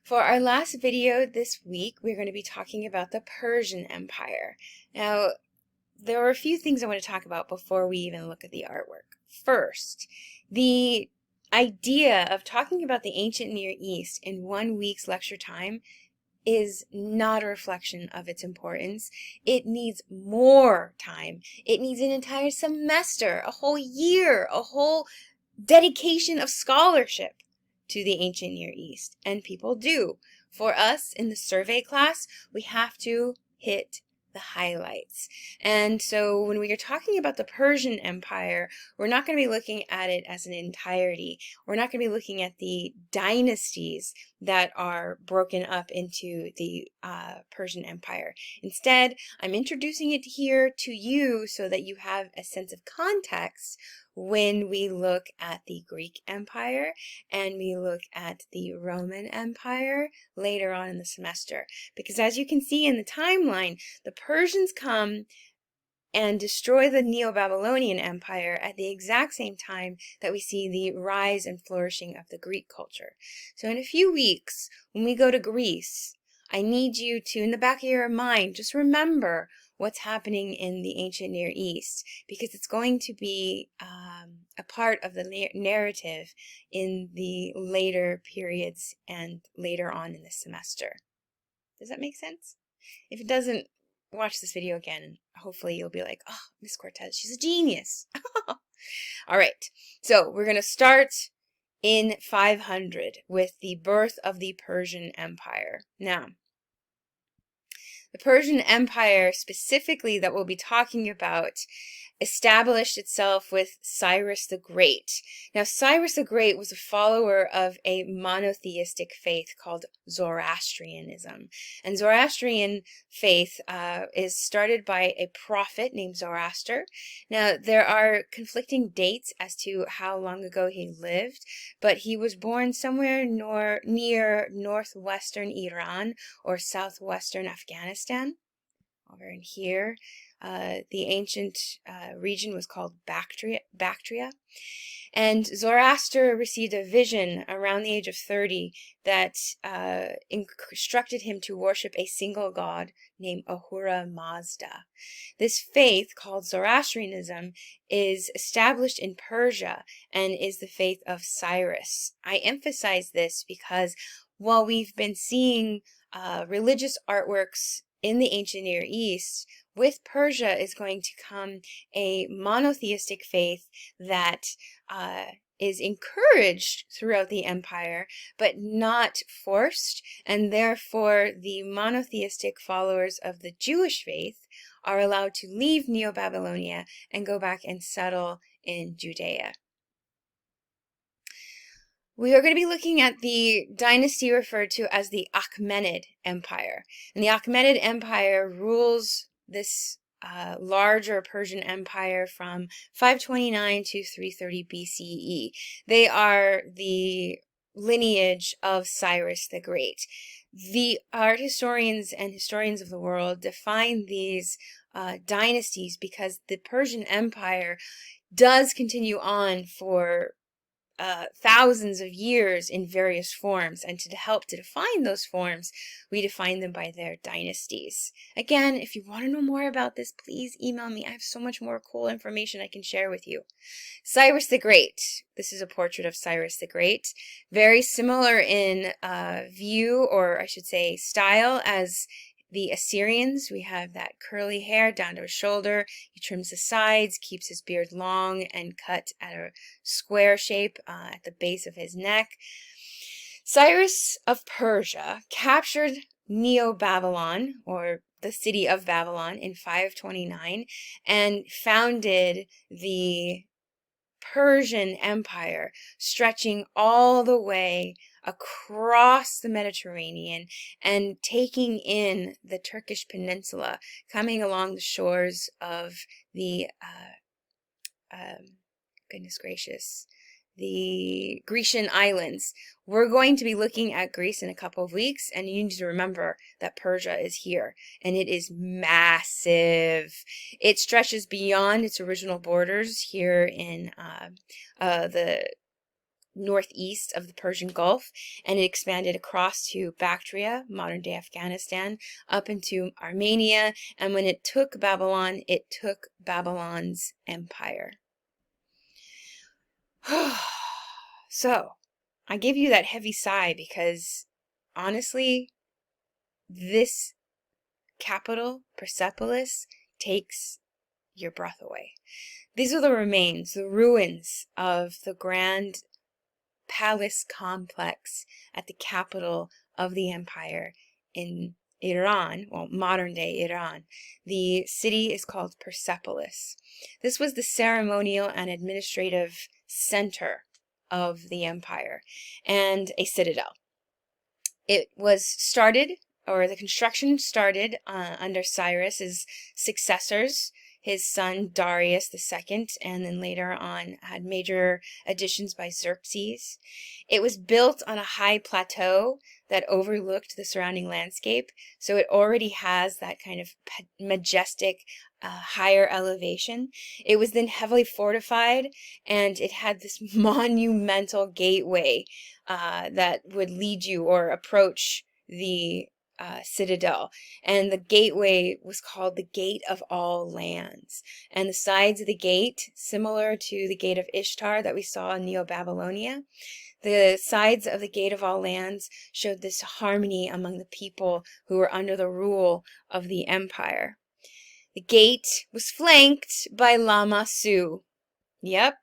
For our last video this week, we're going to be talking about the Persian Empire. Now, there are a few things I want to talk about before we even look at the artwork. First, the idea of talking about the ancient Near East in 1 week's lecture time is not a reflection of its importance. It needs more time. It needs an entire semester, a whole year, a whole dedication of scholarship to the ancient Near East, and people do. For us in the survey class, we have to hit the highlights. And so when we are talking about the Persian Empire, we're not going to be looking at it as an entirety. We're not going to be looking at the dynasties that are broken up into the Persian Empire. Instead, I'm introducing it here to you so that you have a sense of context when we look at the Greek Empire and we look at the Roman Empire later on in the semester. Because as you can see in the timeline, the Persians come and destroy the Neo-Babylonian Empire at the exact same time that we see the rise and flourishing of the Greek culture. So in a few weeks, when we go to Greece, I need you to, in the back of your mind, just remember what's happening in the ancient Near East, because it's going to be a part of the narrative in the later periods and later on in the semester. Does that make sense? If it doesn't, watch this video again and hopefully you'll be like, oh, Miss Cortez, she's a genius. All right, so we're going to start in 500 with the birth of the Persian Empire. Now, the Persian Empire specifically that we'll be talking about established itself with Cyrus the Great. Now, Cyrus the Great was a follower of a monotheistic faith called Zoroastrianism. And Zoroastrian faith is started by a prophet named Zoroaster. Now, there are conflicting dates as to how long ago he lived, but he was born somewhere near northwestern Iran or southwestern Afghanistan, over in here. The ancient region was called Bactria. And Zoroaster received a vision around the age of 30 that instructed him to worship a single god named Ahura Mazda. This faith, called Zoroastrianism, is established in Persia and is the faith of Cyrus. I emphasize this because while we've been seeing religious artworks in the ancient Near East, with Persia is going to come a monotheistic faith that is encouraged throughout the empire, but not forced, and therefore the monotheistic followers of the Jewish faith are allowed to leave Neo-Babylonia and go back and settle in Judea. We are going to be looking at the dynasty referred to as the Achaemenid Empire. And the Achaemenid Empire rules this larger Persian Empire from 529 to 330 BCE. They are the lineage of Cyrus the Great. The art historians and historians of the world define these dynasties because the Persian Empire does continue on for thousands of years in various forms, and to help to define those forms, we define them by their dynasties. Again, if you want to know more about this, please email me. I have so much more cool information I can share with you. Cyrus the Great. This is a portrait of Cyrus the Great. Very similar in view, or I should say style, as the Assyrians. We have that curly hair down to his shoulder. He trims the sides, keeps his beard long and cut at a square shape at the base of his neck. Cyrus of Persia captured Neo-Babylon, or the city of Babylon, in 529 and founded the Persian Empire, stretching all the way across the Mediterranean and taking in the Turkish peninsula, coming along the shores of the, goodness gracious, the Grecian islands. We're going to be looking at Greece in a couple of weeks, and you need to remember that Persia is here, and it is massive. It stretches beyond its original borders here in the northeast of the Persian Gulf, and it expanded across to Bactria, modern-day Afghanistan, up into Armenia, and when it took Babylon, it took Babylon's empire. So, I gave you that heavy sigh because, honestly, this capital, Persepolis, takes your breath away. These are the remains, the ruins of the grand palace complex at the capital of the empire in Iran, well, modern-day Iran. The city is called Persepolis. This was the ceremonial and administrative center of the empire and a citadel. It was started, or the construction started under Cyrus's successors, his son Darius II, and then later on had major additions by Xerxes. It was built on a high plateau that overlooked the surrounding landscape, so it already has that kind of majestic higher elevation. It was then heavily fortified, and it had this monumental gateway that would lead you or approach the citadel, and the gateway was called the Gate of All Lands, and the sides of the gate, similar to the Gate of Ishtar that we saw in Neo-Babylonia, the sides of the Gate of All Lands showed this harmony among the people who were under the rule of the empire. The gate was flanked by Lamassu. Yep.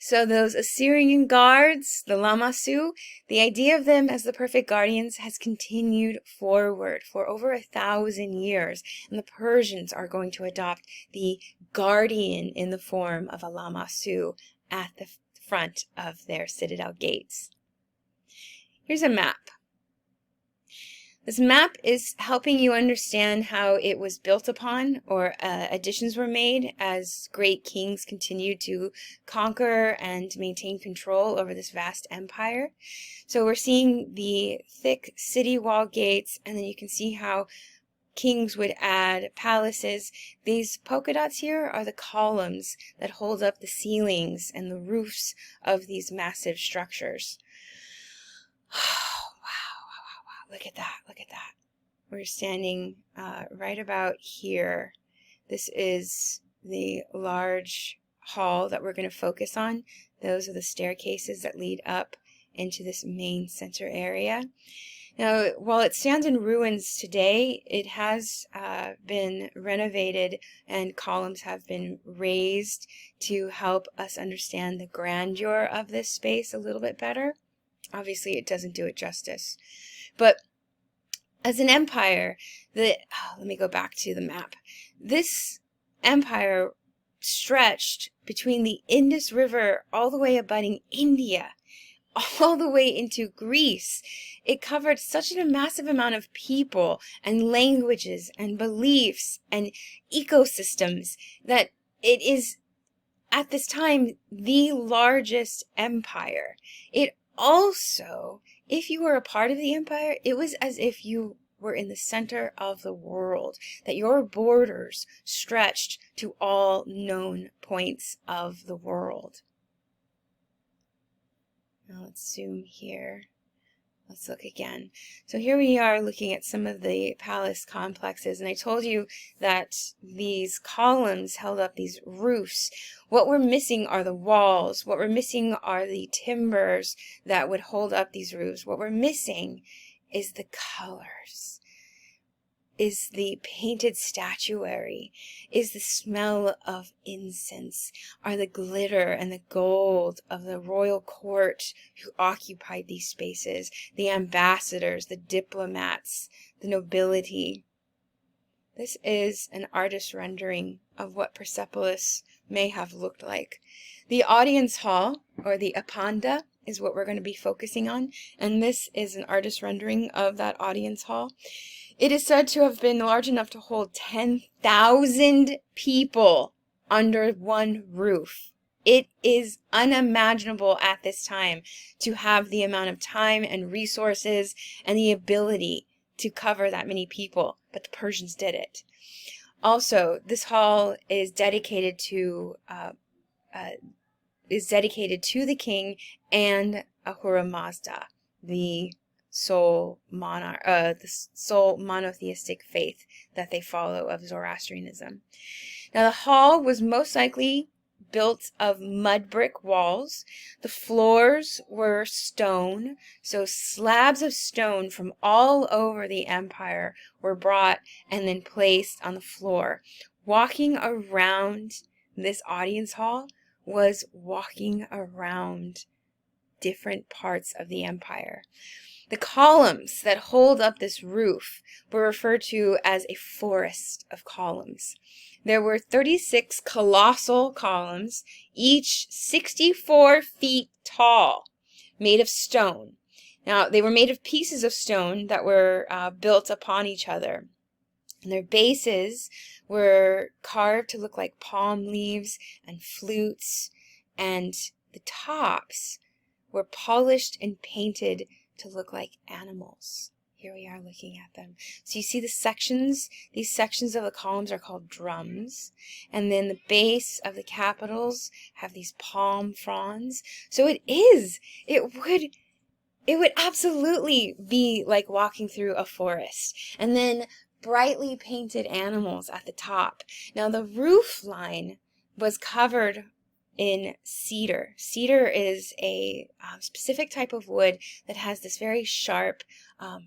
So those Assyrian guards, the Lamassu, the idea of them as the perfect guardians has continued forward for over 1,000 years. And the Persians are going to adopt the guardian in the form of a Lamassu at the front of their citadel gates. Here's a map. This map is helping you understand how it was built upon, or additions were made as great kings continued to conquer and maintain control over this vast empire. So we're seeing the thick city wall gates, and then you can see how kings would add palaces. These polka dots here are the columns that hold up the ceilings and the roofs of these massive structures. Look at that, look at that. We're standing right about here. This is the large hall that we're going to focus on. Those are the staircases that lead up into this main center area. Now, while it stands in ruins today, it has been renovated and columns have been raised to help us understand the grandeur of this space a little bit better. Obviously, it doesn't do it justice. But as an empire, let me go back to the map. This empire stretched between the Indus River all the way abutting India, all the way into Greece. It covered such a massive amount of people and languages and beliefs and ecosystems that it is, at this time, the largest empire. It also, if you were a part of the empire, it was as if you were in the center of the world, that your borders stretched to all known points of the world. Now let's zoom here. Let's look again. So here we are looking at some of the palace complexes, and I told you that these columns held up these roofs. What we're missing are the walls. What we're missing are the timbers that would hold up these roofs. What we're missing is the colors, is the painted statuary, is the smell of incense, are the glitter and the gold of the royal court who occupied these spaces, the ambassadors, the diplomats, the nobility. This is an artist's rendering of what Persepolis may have looked like. The audience hall, or the apanda, is what we're going to be focusing on, and this is an artist's rendering of that audience hall. It is said to have been large enough to hold 10,000 people under one roof. It is unimaginable at this time to have the amount of time and resources and the ability to cover that many people, but the Persians did it. Also, this hall is dedicated to is dedicated to the king and Ahura Mazda, the sole monarch, the sole monotheistic faith that they follow of Zoroastrianism. Now, the hall was most likely built of mud brick walls. The floors were stone, so slabs of stone from all over the empire were brought and then placed on the floor. Walking around this audience hall was walking around different parts of the empire. The columns that hold up this roof were referred to as a forest of columns. There were 36 colossal columns, each 64 feet tall, made of stone. Now, they were made of pieces of stone that were built upon each other. And their bases were carved to look like palm leaves and flutes, and the tops were polished and painted to look like animals. Here we are looking at them. So you see the sections, these sections of the columns are called drums. And then the base of the capitals have these palm fronds. So it would absolutely be like walking through a forest. And then brightly painted animals at the top. Now the roof line was covered in cedar. Cedar is a specific type of wood that has this very sharp,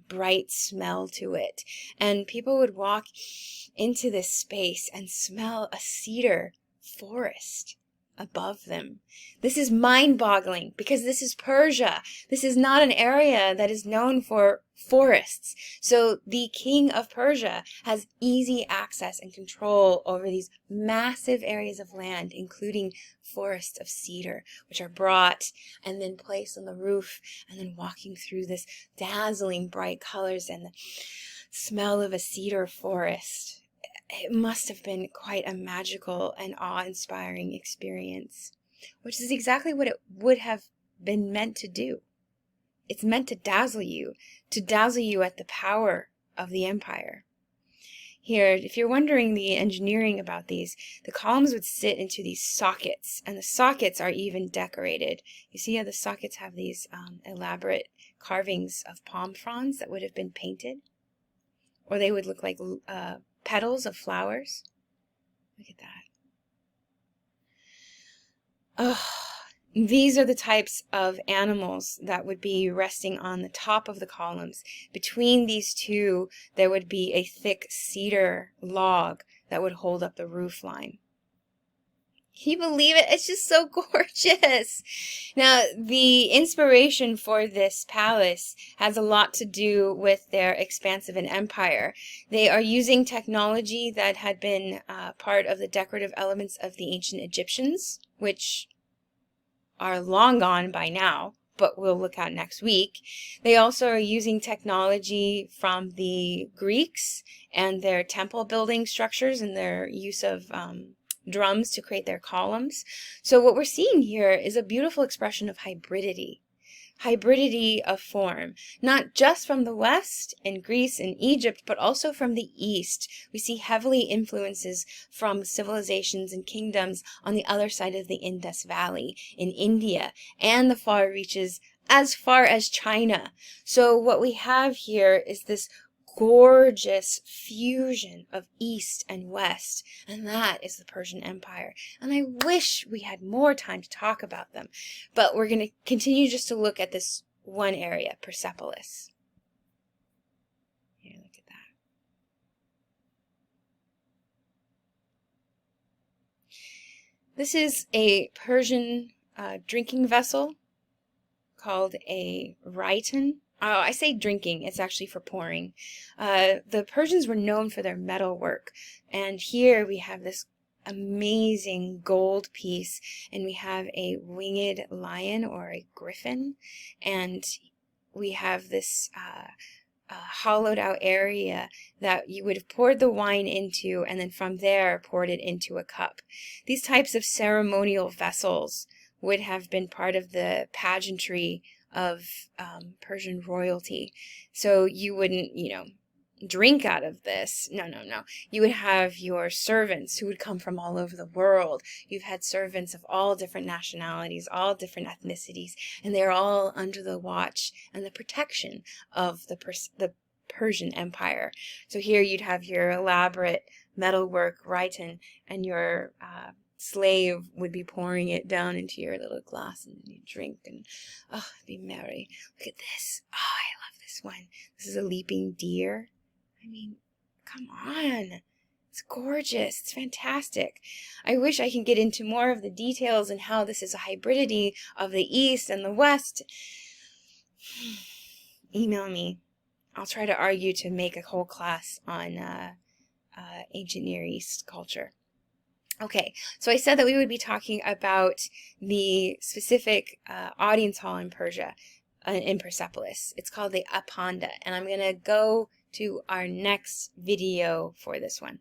bright smell to it. And people would walk into this space and smell a cedar forest above them. This is mind-boggling because this is Persia. This is not an area that is known for forests. So the king of Persia has easy access and control over these massive areas of land, including forests of cedar, which are brought and then placed on the roof, and then walking through this dazzling bright colors and the smell of a cedar forest. It must have been quite a magical and awe-inspiring experience, which is exactly what it would have been meant to do. It's meant to dazzle you at the power of the empire. Here, if you're wondering the engineering about these, the columns would sit into these sockets, and the sockets are even decorated. You see how the sockets have these elaborate carvings of palm fronds that would have been painted? Or they would look like petals of flowers. Look at that. Oh, these are the types of animals that would be resting on the top of the columns. Between these two, there would be a thick cedar log that would hold up the roof line. Can you believe it? It's just so gorgeous. Now, the inspiration for this palace has a lot to do with their expansive empire. They are using technology that had been part of the decorative elements of the ancient Egyptians, which are long gone by now, but we'll look at next week. They also are using technology from the Greeks and their temple building structures and their use of drums to create their columns. So what we're seeing here is a beautiful expression of hybridity of form, not just from the West and Greece and Egypt, but also from the East. We see heavily influences from civilizations and kingdoms on the other side of the Indus Valley in India and the far reaches as far as China. So what we have here is this gorgeous fusion of East and West, and that is the Persian Empire. And I wish we had more time to talk about them, but we're going to continue just to look at this one area, Persepolis. Here, look at that. This is a Persian drinking vessel called a raitan. Oh, I say drinking, it's actually for pouring. The Persians were known for their metal work, and here we have this amazing gold piece, and we have a winged lion or a griffin, and we have this hollowed out area that you would have poured the wine into, and then from there poured it into a cup. These types of ceremonial vessels would have been part of the pageantry of Persian royalty. So you wouldn't, drink out of this. No, no, no. You would have your servants who would come from all over the world. You've had servants of all different nationalities, all different ethnicities, and they're all under the watch and the protection of the Persian Empire. So here you'd have your elaborate metalwork raitan, and your slave would be pouring it down into your little glass, and you drink, and oh, be merry. Look at this. Oh, I love this one. This is a leaping deer. I mean, come on. It's gorgeous. It's fantastic. I wish I could get into more of the details and how this is a hybridity of the East and the West. Email me. I'll try to argue to make a whole class on ancient Near East culture. Okay, so I said that we would be talking about the specific audience hall in Persia, in Persepolis. It's called the Apanda, and I'm going to go to our next video for this one.